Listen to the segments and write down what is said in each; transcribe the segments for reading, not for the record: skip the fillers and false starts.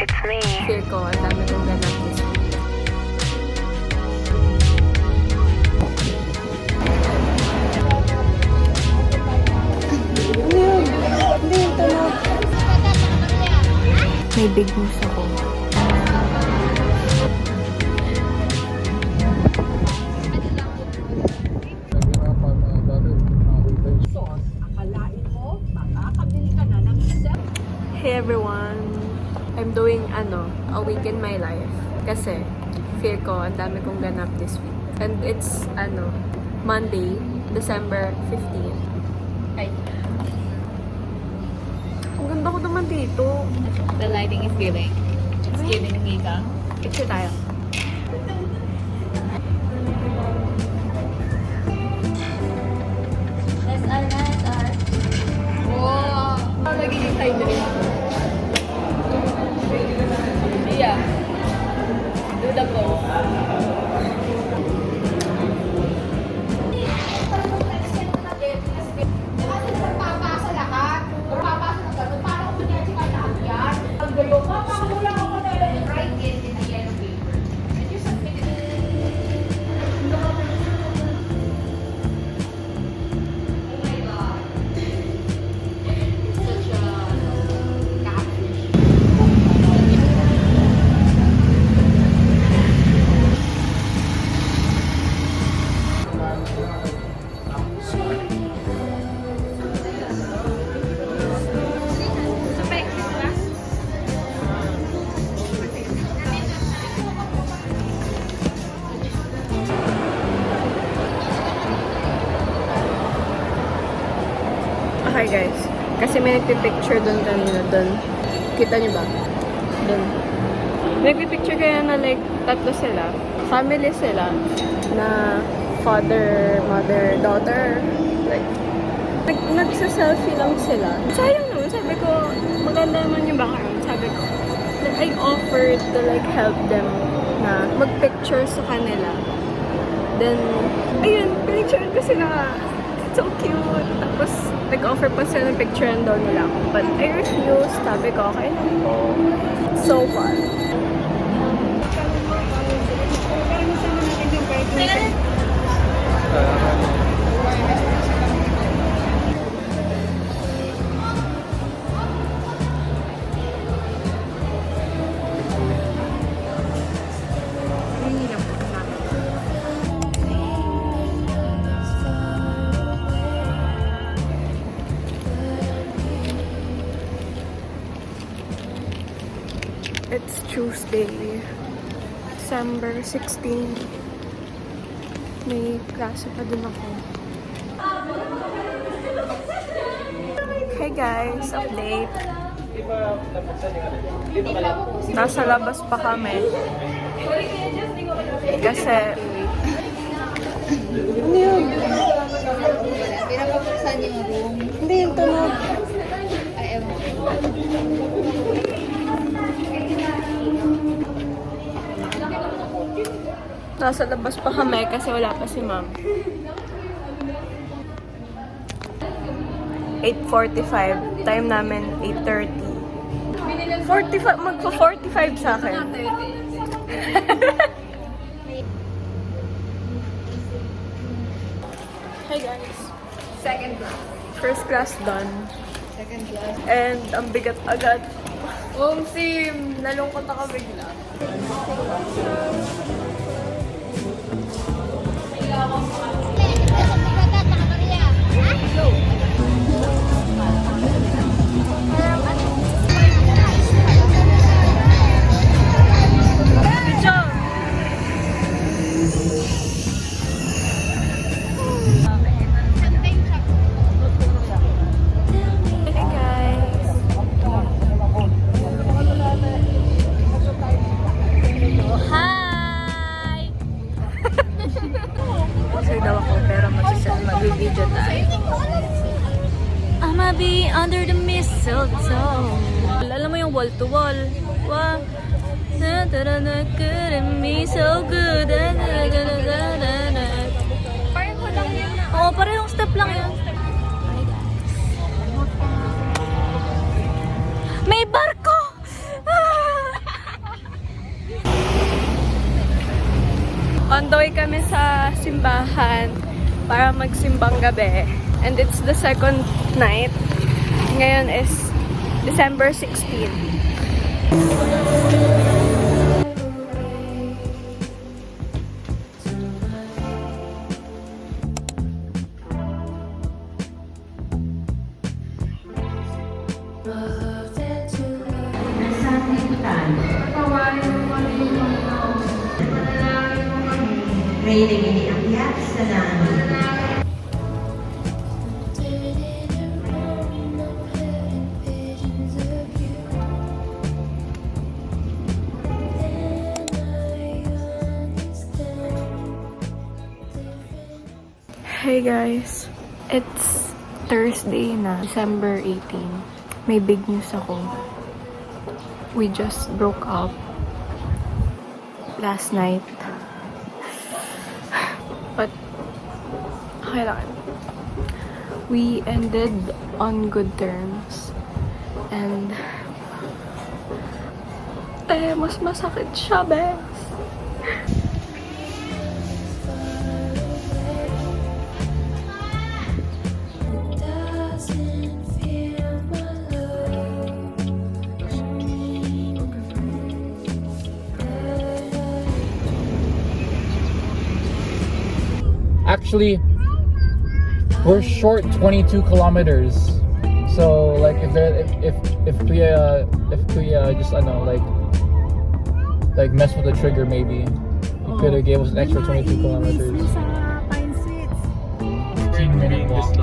It's me. Feel ko, ang dami kong ganap this week. Hindi yung tunog. May big news ako. Hey everyone! I'm doing a week in my life. Kasi feel ko ang dami kong ganap this week. And it's Monday, December 15. Ay, Ang ganda ko naman dito. the lighting is giving. It's giving me the... Picture tayo. Wow! Nagiging tayo din. Yeah. Do the pose. Okay guys, kasi may nagpipicture doon kanina, doon. Kita niyo ba? Doon. May nagpipicture kaya na like, tatlo sila. Family sila na father, mother, daughter. Like, nagsa-selfie lang sila. Sayang naman, sabi ko, maganda naman yung background. Sabi ko, like, I offered to like help them na mag-picture sa kanila. Then, ayun, pinicture ko sila. So cute. Tapos, nag-offer pa sila ng picture daw nila ako. But I refused. Sabi ko, okay lang po. So fun. It's Tuesday, December 16. May klase pa din ako. Hey guys, update. Nasa labas pa kami. Kasi... Ano yun? Pinapapuksan yung room. Hindi yung tunog. Ay, ewan. Nasa labas pa kami kasi wala pa si ma'am. 8:45. Time namin 8:30. 45, magpa-45 sa akin. Hey guys. Second class. First class done. Second class. And ang bigat agad. Sim, nalungkot ako bigla. Mag-video tayo. I'ma be under the mistletoe. Alam mo yung wall to wall. Wow. Couldn't be so good. Pareho lang yun. Oo, parehong step lang yun. May barko! sa simbahan para magsimbang gabi. And it's the second night. Ngayon is December 16. May iniiyak sa langit. Hey guys, it's Thursday na, December 18. May big news ako. We just broke up last night. But, okay lang. We ended on good terms. And, mas masakit siya, bes. Actually, we're short 22 kilometers. So like if we just I know like mess with the trigger, maybe you could have gave us an extra 22 kilometers. 15-minute walk.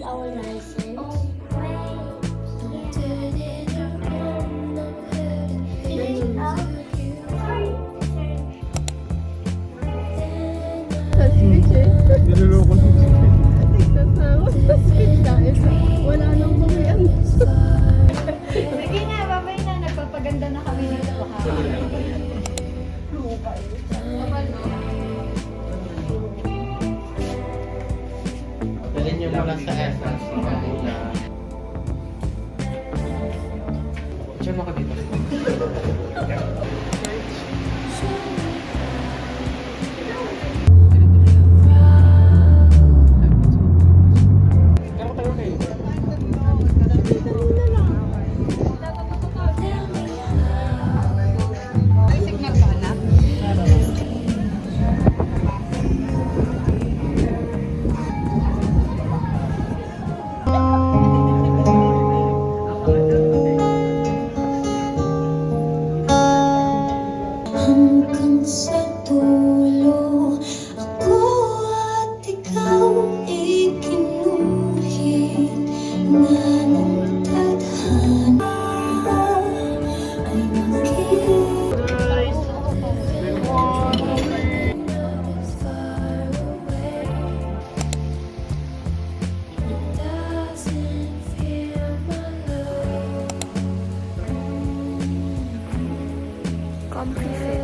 Our license. Wala nang bumiyan. Sige na, babay na. Nagpapaganda na kami dito. Dalhin nyo muna sa essence. Diyan mo ka dito. Hanggang sa dulo, ako at ikaw ikinuhit na ng tadhana ay Comfy fit.